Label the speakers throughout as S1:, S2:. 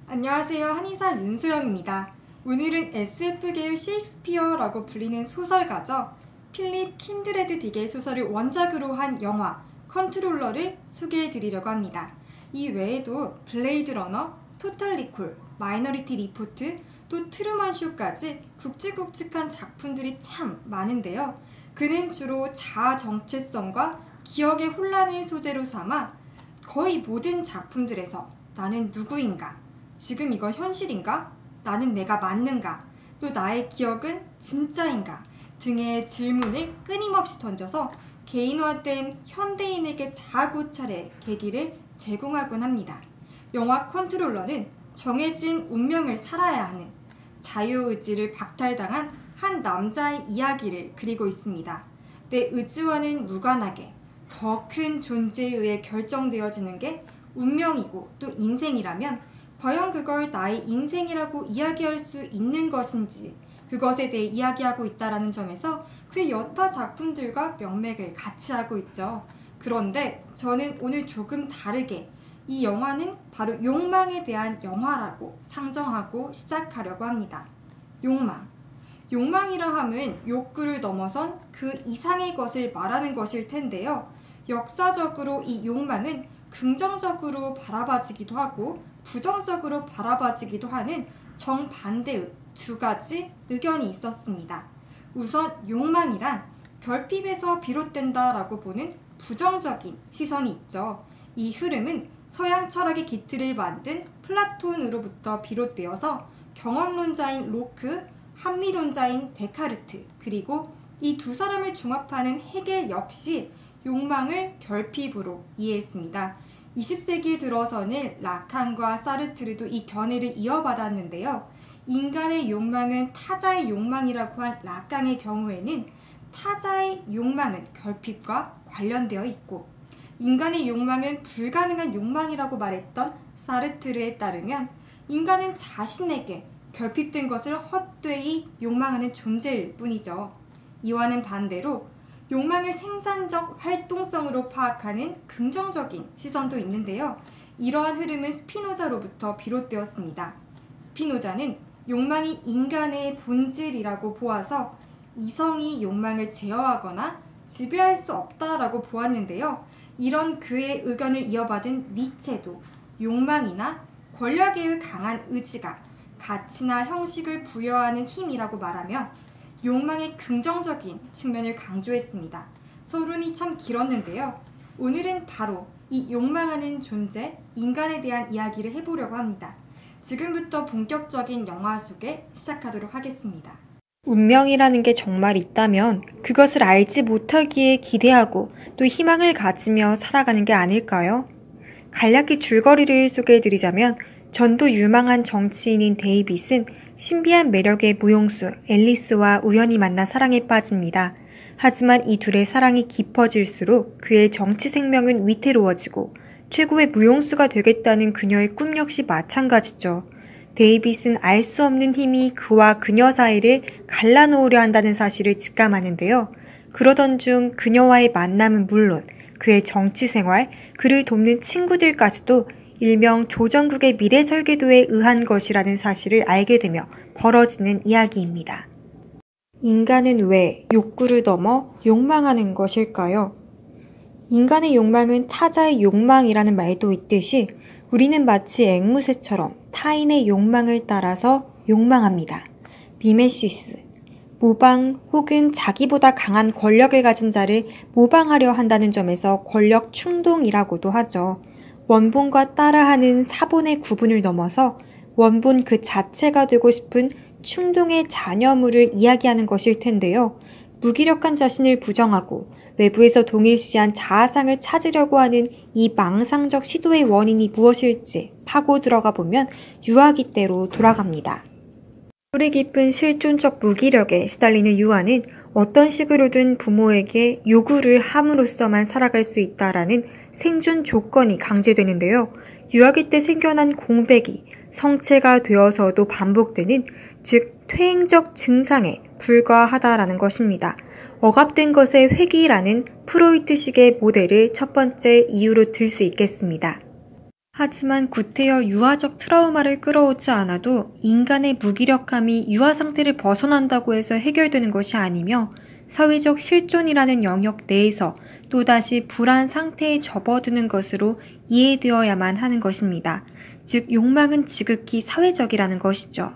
S1: 안녕하세요. 한의사 윤소영입니다. 오늘은 SF계의 셰익스피어라고 불리는 소설가죠. 필립 킨드레드 딕의 소설을 원작으로 한 영화 컨트롤러를 소개해 드리려고 합니다. 이 외에도 블레이드 러너, 토탈 리콜, 마이너리티 리포트, 또 트루먼 쇼까지 굵직굵직한 작품들이 참 많은데요. 그는 주로 자아 정체성과 기억의 혼란을 소재로 삼아 거의 모든 작품들에서 나는 누구인가? 지금 이거 현실인가? 나는 내가 맞는가? 또 나의 기억은 진짜인가? 등의 질문을 끊임없이 던져서 개인화된 현대인에게 자아고찰의 계기를 제공하곤 합니다. 영화 컨트롤러는 정해진 운명을 살아야 하는 자유의지를 박탈당한 한 남자의 이야기를 그리고 있습니다. 내 의지와는 무관하게 더 큰 존재에 의해 결정되어지는 게 운명이고 또 인생이라면 과연 그걸 나의 인생이라고 이야기할 수 있는 것인지 그것에 대해 이야기하고 있다는 점에서 그 여타 작품들과 명맥을 같이 하고 있죠. 그런데 저는 오늘 조금 다르게 이 영화는 바로 욕망에 대한 영화라고 상정하고 시작하려고 합니다. 욕망. 욕망이라 함은 욕구를 넘어선 그 이상의 것을 말하는 것일 텐데요. 역사적으로 이 욕망은 긍정적으로 바라봐지기도 하고 부정적으로 바라봐지기도 하는 정반대의 두 가지 의견이 있었습니다. 우선 욕망이란 결핍에서 비롯된다라고 보는 부정적인 시선이 있죠. 이 흐름은 서양 철학의 기틀을 만든 플라톤으로부터 비롯되어서 경험론자인 로크, 합리론자인 데카르트, 그리고 이 두 사람을 종합하는 헤겔 역시 욕망을 결핍으로 이해했습니다. 20세기 들어서는 라칸과 사르트르도 이 견해를 이어받았는데요. 인간의 욕망은 타자의 욕망이라고 한 라칸의 경우에는 타자의 욕망은 결핍과 관련되어 있고 인간의 욕망은 불가능한 욕망이라고 말했던 사르트르에 따르면 인간은 자신에게 결핍된 것을 헛되이 욕망하는 존재일 뿐이죠. 이와는 반대로 욕망을 생산적 활동성으로 파악하는 긍정적인 시선도 있는데요. 이러한 흐름은 스피노자로부터 비롯되었습니다. 스피노자는 욕망이 인간의 본질이라고 보아서 이성이 욕망을 제어하거나 지배할 수 없다라고 보았는데요. 이런 그의 의견을 이어받은 니체도 욕망이나 권력의 강한 의지가 가치나 형식을 부여하는 힘이라고 말하며 욕망의 긍정적인 측면을 강조했습니다. 서론이 참 길었는데요. 오늘은 바로 이 욕망하는 존재, 인간에 대한 이야기를 해보려고 합니다. 지금부터 본격적인 영화 소개 시작하도록 하겠습니다.
S2: 운명이라는 게 정말 있다면 그것을 알지 못하기에 기대하고 또 희망을 가지며 살아가는 게 아닐까요? 간략히 줄거리를 소개해드리자면 전도 유망한 정치인인 데이빗은 신비한 매력의 무용수 앨리스와 우연히 만나 사랑에 빠집니다. 하지만 이 둘의 사랑이 깊어질수록 그의 정치 생명은 위태로워지고 최고의 무용수가 되겠다는 그녀의 꿈 역시 마찬가지죠. 데이빗은 알 수 없는 힘이 그와 그녀 사이를 갈라놓으려 한다는 사실을 직감하는데요. 그러던 중 그녀와의 만남은 물론 그의 정치 생활, 그를 돕는 친구들까지도 일명 조정국의 미래 설계도에 의한 것이라는 사실을 알게 되며 벌어지는 이야기입니다. 인간은 왜 욕구를 넘어 욕망하는 것일까요? 인간의 욕망은 타자의 욕망이라는 말도 있듯이 우리는 마치 앵무새처럼 타인의 욕망을 따라서 욕망합니다. 미메시스, 모방 혹은 자기보다 강한 권력을 가진 자를 모방하려 한다는 점에서 권력 충동이라고도 하죠. 원본과 따라하는 사본의 구분을 넘어서 원본 그 자체가 되고 싶은 충동의 잔여물을 이야기하는 것일 텐데요. 무기력한 자신을 부정하고 외부에서 동일시한 자아상을 찾으려고 하는 이 망상적 시도의 원인이 무엇일지 파고 들어가 보면 유아기 때로 돌아갑니다. 뿌리 깊은 실존적 무기력에 시달리는 유아는 어떤 식으로든 부모에게 요구를 함으로써만 살아갈 수 있다라는 생존 조건이 강제되는데요. 유아기 때 생겨난 공백이 성체가 되어서도 반복되는, 즉 퇴행적 증상에 불과하다라는 것입니다. 억압된 것의 회귀라는 프로이트식의 모델을 첫 번째 이유로 들 수 있겠습니다. 하지만 구태여 유아적 트라우마를 끌어오지 않아도 인간의 무기력함이 유아 상태를 벗어난다고 해서 해결되는 것이 아니며 사회적 실존이라는 영역 내에서 또다시 불안 상태에 접어드는 것으로 이해되어야만 하는 것입니다. 즉, 욕망은 지극히 사회적이라는 것이죠.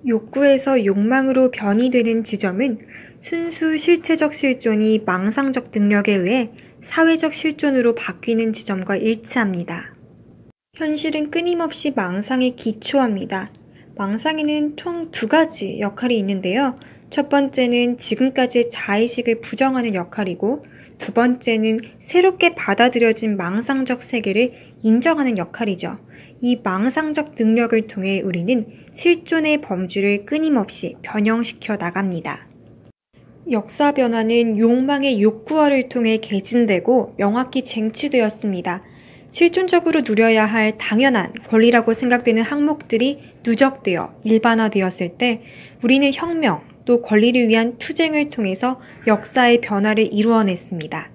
S2: 욕구에서 욕망으로 변이되는 지점은 순수 실체적 실존이 망상적 능력에 의해 사회적 실존으로 바뀌는 지점과 일치합니다. 현실은 끊임없이 망상에 기초합니다. 망상에는 총 두 가지 역할이 있는데요. 첫 번째는 지금까지의 자의식을 부정하는 역할이고, 두 번째는 새롭게 받아들여진 망상적 세계를 인정하는 역할이죠. 이 망상적 능력을 통해 우리는 실존의 범주를 끊임없이 변형시켜 나갑니다. 역사 변화는 욕망의 욕구화를 통해 개진되고 명확히 쟁취되었습니다. 실존적으로 누려야 할 당연한 권리라고 생각되는 항목들이 누적되어 일반화되었을 때 우리는 혁명 또 권리를 위한 투쟁을 통해서 역사의 변화를 이루어냈습니다.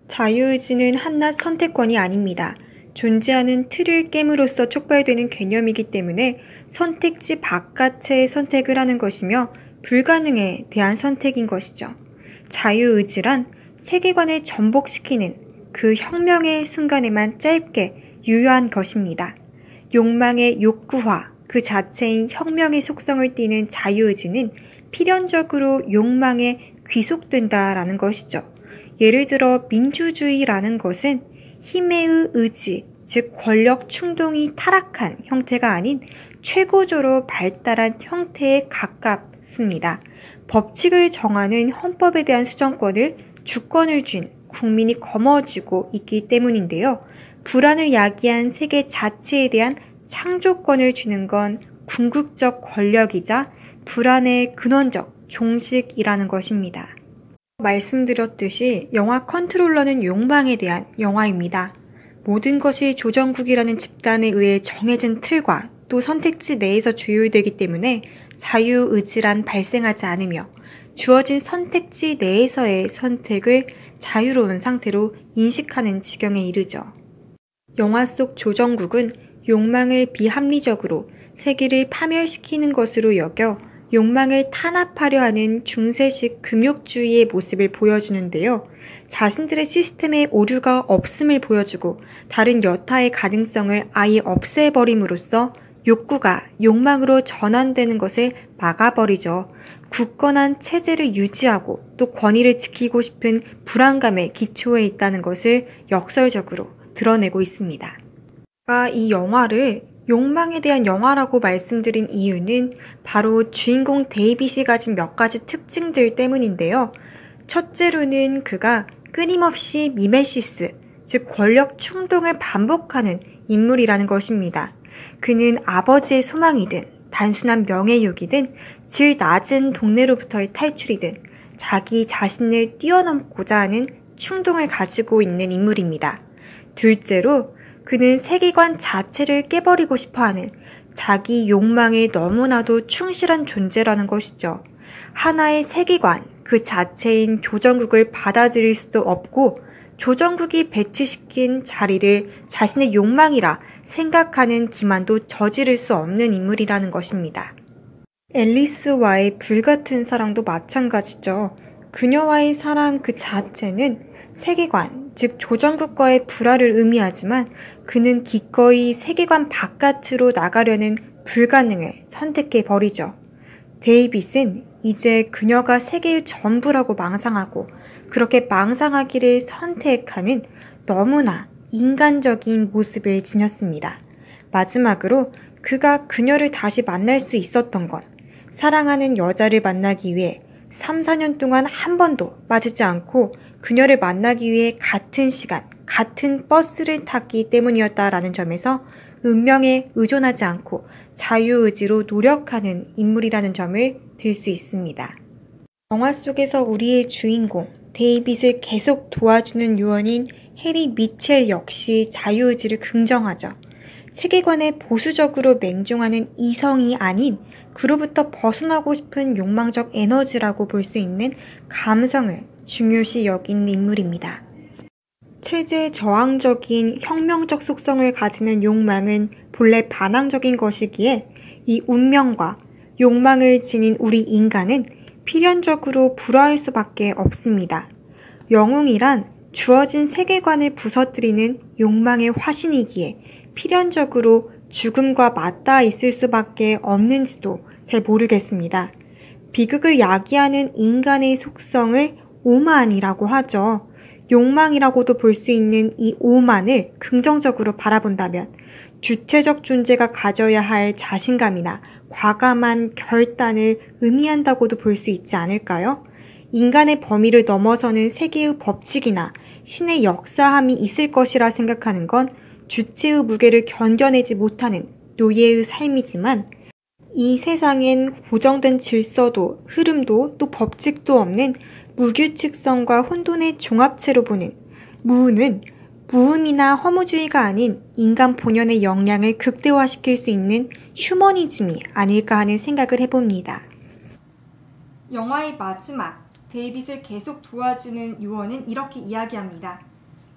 S2: 자유의지는 한낱 선택권이 아닙니다. 존재하는 틀을 깨므로써 촉발되는 개념이기 때문에 선택지 바깥의 선택을 하는 것이며 불가능에 대한 선택인 것이죠. 자유의지란 세계관을 전복시키는 그 혁명의 순간에만 짧게 유효한 것입니다. 욕망의 욕구화, 그 자체인 혁명의 속성을 띠는 자유의지는 필연적으로 욕망에 귀속된다라는 것이죠. 예를 들어 민주주의라는 것은 힘의 의지, 즉 권력 충동이 타락한 형태가 아닌 최고조로 발달한 형태에 가깝습니다. 법칙을 정하는 헌법에 대한 수정권을 주권을 쥔 국민이 거머쥐고 있기 때문인데요. 불안을 야기한 세계 자체에 대한 창조권을 주는 건 궁극적 권력이자 불안의 근원적 종식이라는 것입니다. 말씀드렸듯이 영화 컨트롤러는 욕망에 대한 영화입니다. 모든 것이 조정국이라는 집단에 의해 정해진 틀과 또 선택지 내에서 조율되기 때문에 자유의지란 발생하지 않으며 주어진 선택지 내에서의 선택을 자유로운 상태로 인식하는 지경에 이르죠. 영화 속 조정국은 욕망을 비합리적으로 세계를 파멸시키는 것으로 여겨 욕망을 탄압하려 하는 중세식 금욕주의의 모습을 보여주는데요. 자신들의 시스템에 오류가 없음을 보여주고 다른 여타의 가능성을 아예 없애버림으로써 욕구가 욕망으로 전환되는 것을 막아버리죠. 굳건한 체제를 유지하고 또 권위를 지키고 싶은 불안감의 기초에 있다는 것을 역설적으로 드러내고 있습니다. 이 영화를 욕망에 대한 영화라고 말씀드린 이유는 바로 주인공 데이빗이 가진 몇 가지 특징들 때문인데요. 첫째로는 그가 끊임없이 미메시스, 즉 권력 충동을 반복하는 인물이라는 것입니다. 그는 아버지의 소망이든 단순한 명예욕이든 질 낮은 동네로부터의 탈출이든 자기 자신을 뛰어넘고자 하는 충동을 가지고 있는 인물입니다. 둘째로 그는 세계관 자체를 깨버리고 싶어하는 자기 욕망에 너무나도 충실한 존재라는 것이죠. 하나의 세계관 그 자체인 조정국을 받아들일 수도 없고 조정국이 배치시킨 자리를 자신의 욕망이라 생각하는 기만도 저지를 수 없는 인물이라는 것입니다. 앨리스와의 불같은 사랑도 마찬가지죠. 그녀와의 사랑 그 자체는 세계관, 즉 조정국과의 불화를 의미하지만 그는 기꺼이 세계관 바깥으로 나가려는 불가능을 선택해버리죠. 데이빗은 이제 그녀가 세계의 전부라고 망상하고 그렇게 망상하기를 선택하는 너무나 인간적인 모습을 지녔습니다. 마지막으로 그가 그녀를 다시 만날 수 있었던 건 사랑하는 여자를 만나기 위해 3, 4년 동안 한 번도 빠지지 않고 그녀를 만나기 위해 같은 시간, 같은 버스를 탔기 때문이었다라는 점에서 운명에 의존하지 않고 자유의지로 노력하는 인물이라는 점을 들 수 있습니다. 영화 속에서 우리의 주인공 데이빗을 계속 도와주는 요원인 해리 미첼 역시 자유의지를 긍정하죠. 세계관에 보수적으로 맹종하는 이성이 아닌 그로부터 벗어나고 싶은 욕망적 에너지라고 볼 수 있는 감성을 중요시 여기는 인물입니다. 체제저항적인 혁명적 속성을 가지는 욕망은 본래 반항적인 것이기에 이 운명과 욕망을 지닌 우리 인간은 필연적으로 불화할 수밖에 없습니다. 영웅이란 주어진 세계관을 부서뜨리는 욕망의 화신이기에 필연적으로 죽음과 맞닿아 있을 수밖에 없는지도 잘 모르겠습니다. 비극을 야기하는 인간의 속성을 오만이라고 하죠. 욕망이라고도 볼 수 있는 이 오만을 긍정적으로 바라본다면 주체적 존재가 가져야 할 자신감이나 과감한 결단을 의미한다고도 볼 수 있지 않을까요? 인간의 범위를 넘어서는 세계의 법칙이나 신의 역사함이 있을 것이라 생각하는 건 주체의 무게를 견뎌내지 못하는 노예의 삶이지만 이 세상엔 고정된 질서도 흐름도 또 법칙도 없는 무규칙성과 혼돈의 종합체로 보는 무은은 무음이나 허무주의가 아닌 인간 본연의 역량을 극대화시킬 수 있는 휴머니즘이 아닐까 하는 생각을 해봅니다.
S1: 영화의 마지막, 데이빗을 계속 도와주는 요원은 이렇게 이야기합니다.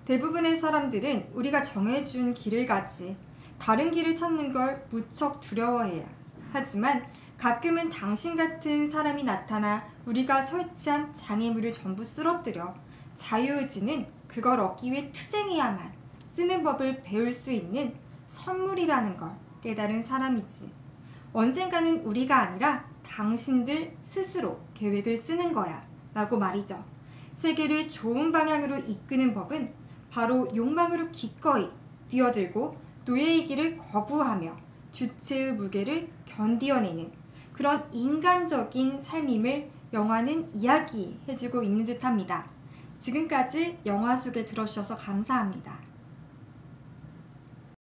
S1: 대부분의 사람들은 우리가 정해준 길을 가지 다른 길을 찾는 걸 무척 두려워해요. 하지만 가끔은 당신 같은 사람이 나타나 우리가 설치한 장애물을 전부 쓰러뜨려 자유의지는 그걸 얻기 위해 투쟁해야만 쓰는 법을 배울 수 있는 선물이라는 걸 깨달은 사람이지. 언젠가는 우리가 아니라 당신들 스스로 계획을 쓰는 거야 라고 말이죠. 세계를 좋은 방향으로 이끄는 법은 바로 욕망으로 기꺼이 뛰어들고 노예의 길을 거부하며 주체의 무게를 견디어내는 그런 인간적인 삶임을 영화는 이야기해주고 있는 듯합니다. 지금까지 영화 속에 들어주셔서 감사합니다.